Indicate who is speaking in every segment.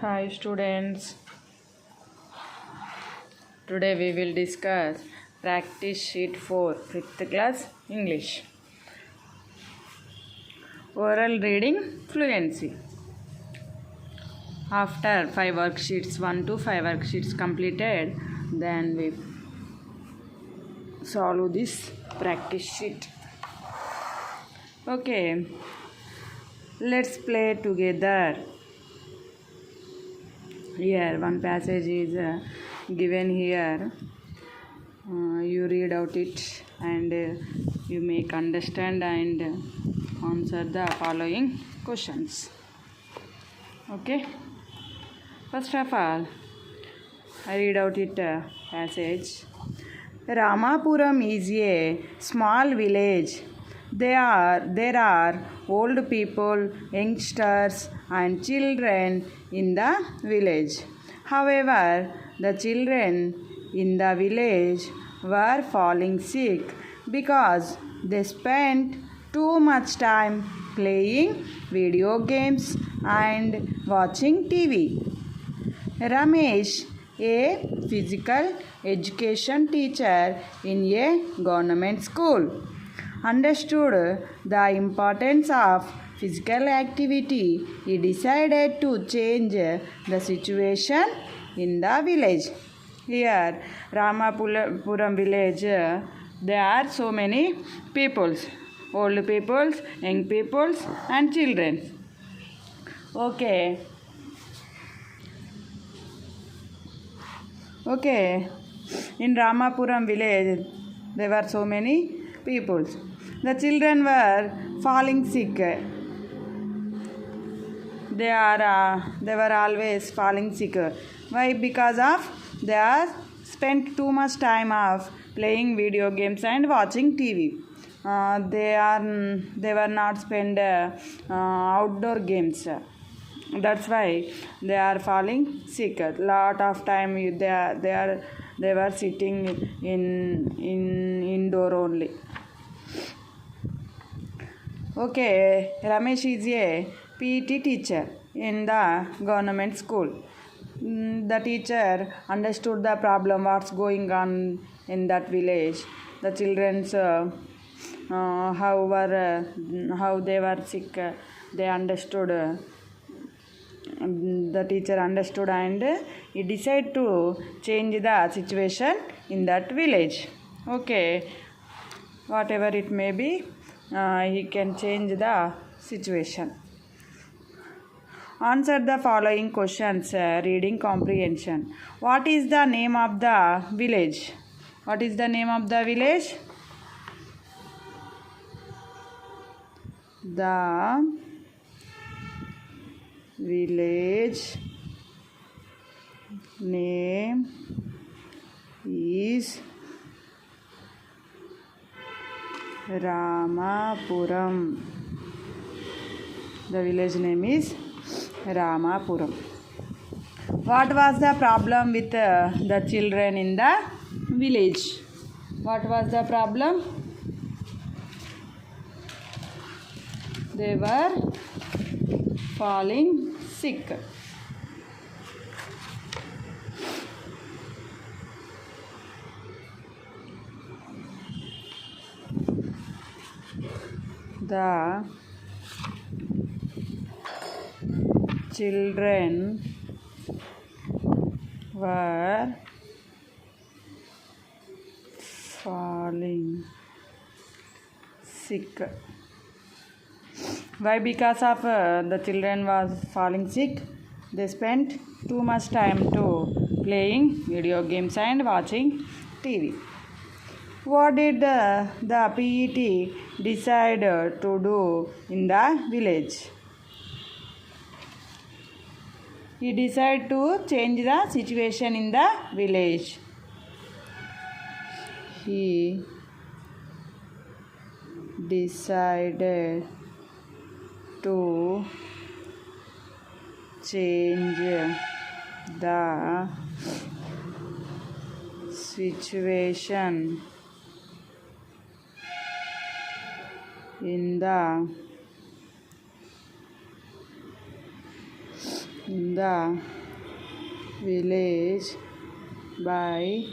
Speaker 1: Hi students, today we will discuss practice sheet 4 5th class English oral reading fluency. After 5 worksheets 1 to 5 worksheets completed, then we solve this practice sheet. Okay, let's play together. Here one passage is given here. You read out it and you make understand and answer the following questions. Okay, first of all, I read out it passage. Ramapuram is a small village. There are old people, youngsters, and children in the village. However, the children in the village were falling sick because they spent too much time playing video games and watching TV. Ramesh, a physical education teacher in a government school, understood the importance of physical activity. He decided to change the situation in the village. Here, Ramapuram village, there are so many peoples, old peoples, young peoples, and children. Okay. Okay, in Ramapuram village, there were so many people. The children were falling sick. They were always falling sick. Why? Because of they are spent too much time of playing video games and watching TV. They were not spend outdoor games. That's why they are falling sick. Lot of time they were sitting in indoor only. Okay, Ramesh is a PET teacher in the government school. The teacher understood the problem, what's going on in that village. The children's how they were sick. They understood. The teacher understood and he decided to change the situation in that village. Okay, whatever it may be, he can change the situation. Answer the following questions. Reading comprehension. What is the name of the village? What is the name of the village? The village name is Ramapuram. The village name is Ramapuram. What was the problem with the children in the village? What was the problem? They were falling sick. The children were falling sick. Why? Because of the children was falling sick. They spent too much time to playing video games and watching TV. What did the PET decide to do in the village? He decided to change the situation in the village. He decided to change the situation in the in the village by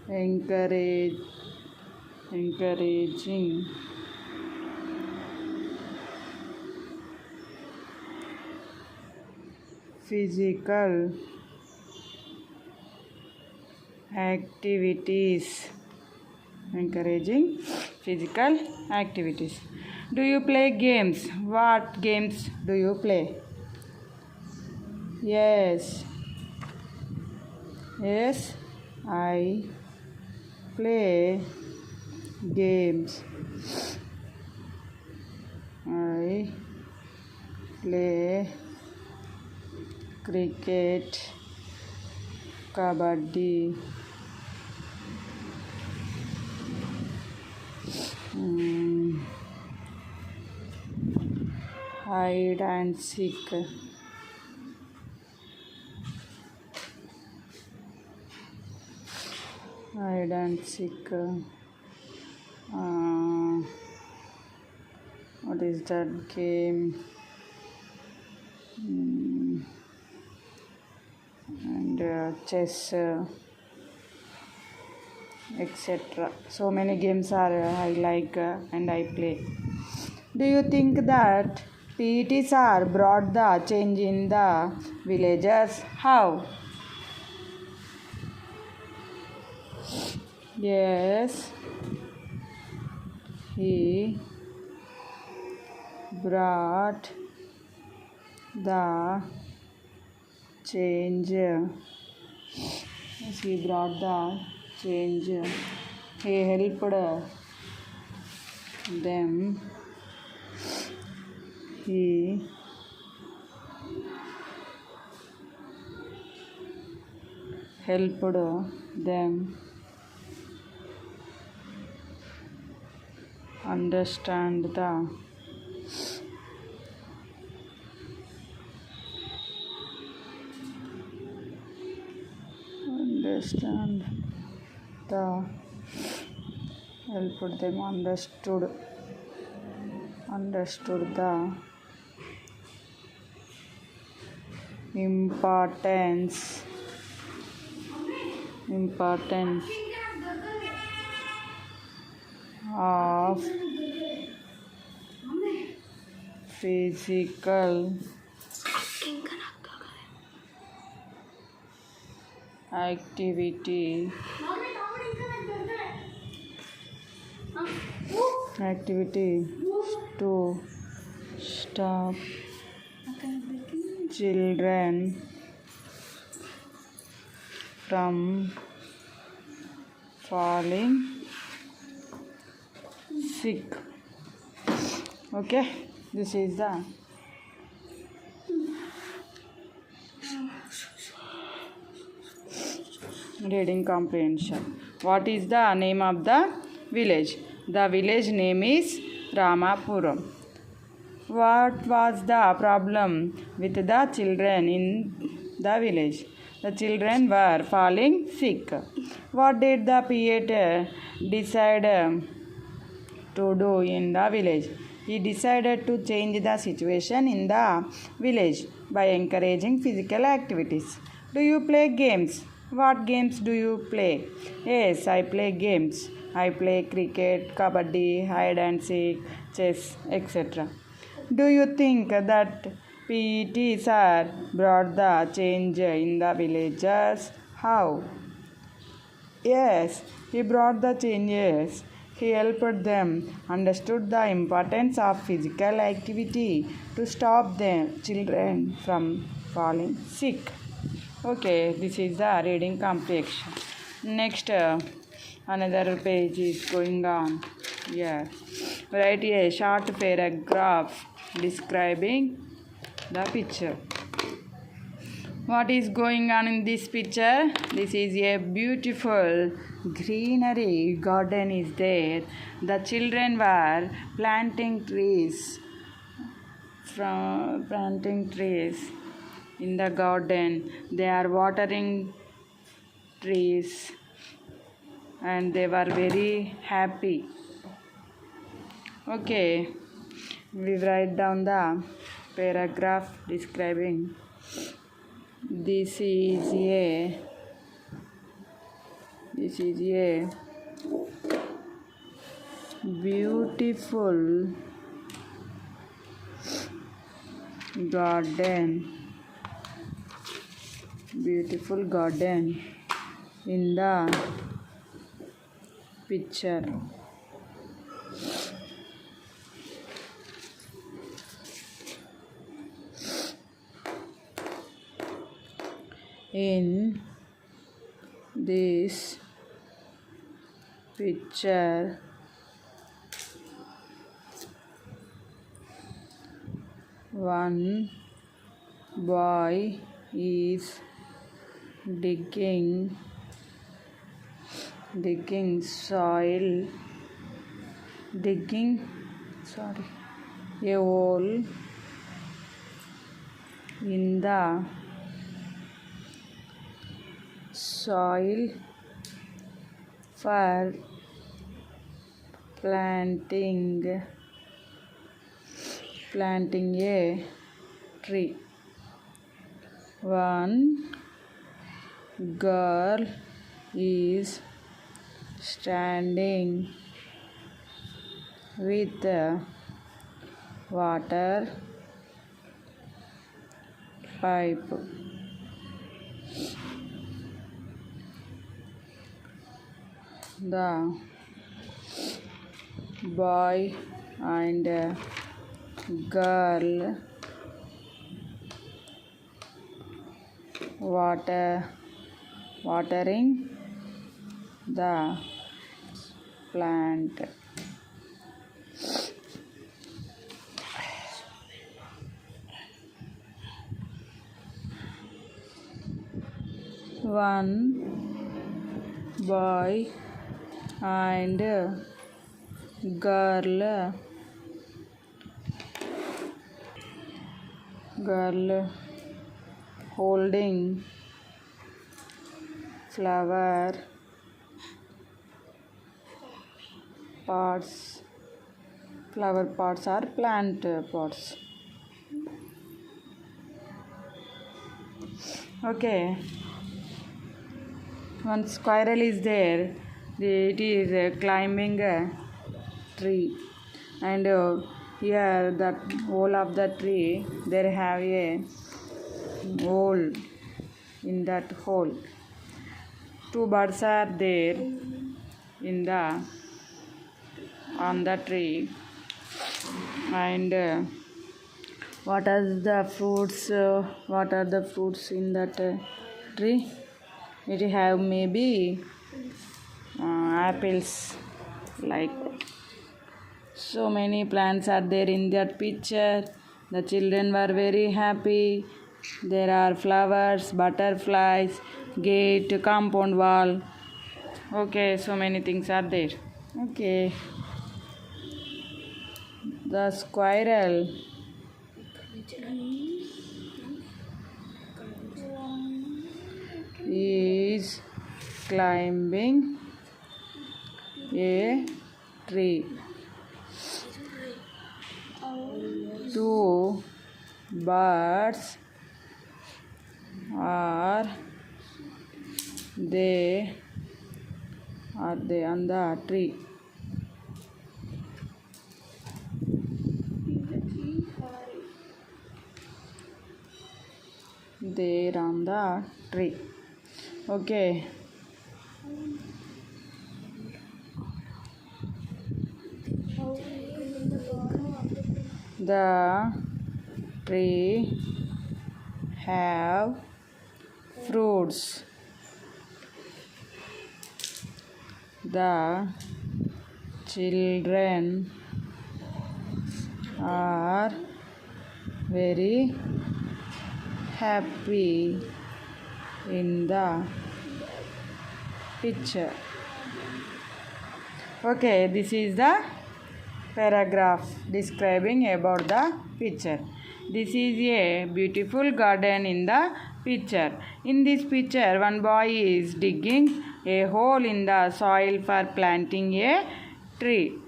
Speaker 1: encouraging physical activities. Encouraging physical activities. Do you play games? What games do you play? Yes, I play games. I play cricket, kabaddi, hide and seek, what is that game? And chess, etc. So many games are I like and I play. Do you think that PETs are brought the change in the villages? How? Yes, he brought the change. Yes, he brought the change. He helped them. He helped them understand the helped them understood the importance of physical activity to stop children from falling sick. Okay, this is the reading comprehension. What is the name of the village? The village name is Ramapuram. What was the problem with the children in the village? The children were falling sick. What did the poet decide to do in the village? He decided to change the situation in the village by encouraging physical activities. Do you play games? What games do you play? Yes, I play games. I play cricket, kabaddi, hide and seek, chess, etc. Do you think that PETs are brought the change in the villages? How? Yes, he brought the changes. He helped them understood the importance of physical activity to stop the children from falling sick. Okay, this is the reading comprehension. Next, another page is going on. Yeah, write a short paragraph describing the picture. What is going on in this picture? This is a beautiful greenery garden is there. The children were planting trees in the garden. They are watering trees and they were very happy. Okay, we write down the paragraph describing this is a beautiful garden in the picture. In this picture, one boy is digging a hole in the soil for planting a tree. One girl is standing with water pipe. The boy and girl watering the plant. One boy and girl holding flower pots or plant pots. Okay, one squirrel is there. It is climbing a tree, and here the whole of the tree there have a hole. In that hole, two birds are there on the tree, and what are the fruits in that tree? It have maybe apples. Like so many plants are there in that picture. The children were very happy. There are flowers, butterflies, gate, compound wall. Okay, so many things are there. Okay, the squirrel is climbing a tree. Two birds are they on the tree. They're on the tree. Okay, the tree have fruits. The children are very happy in the picture. Okay, this is the paragraph describing about the picture. This is a beautiful garden in the picture. In this picture, one boy is digging a hole in the soil for planting a tree.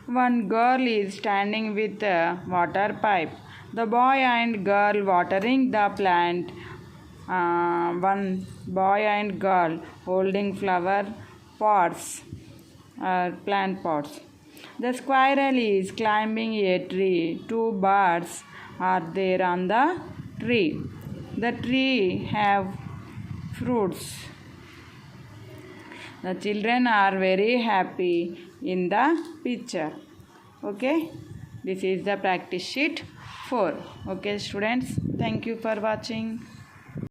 Speaker 1: One girl is standing with a water pipe. The boy and girl watering the plant. One boy and girl holding flower pots, plant pots. The squirrel is climbing a tree. Two birds are there on the tree. The tree have fruits. The children are very happy in the picture. Okay, this is the practice sheet 4. Okay students, thank you for watching.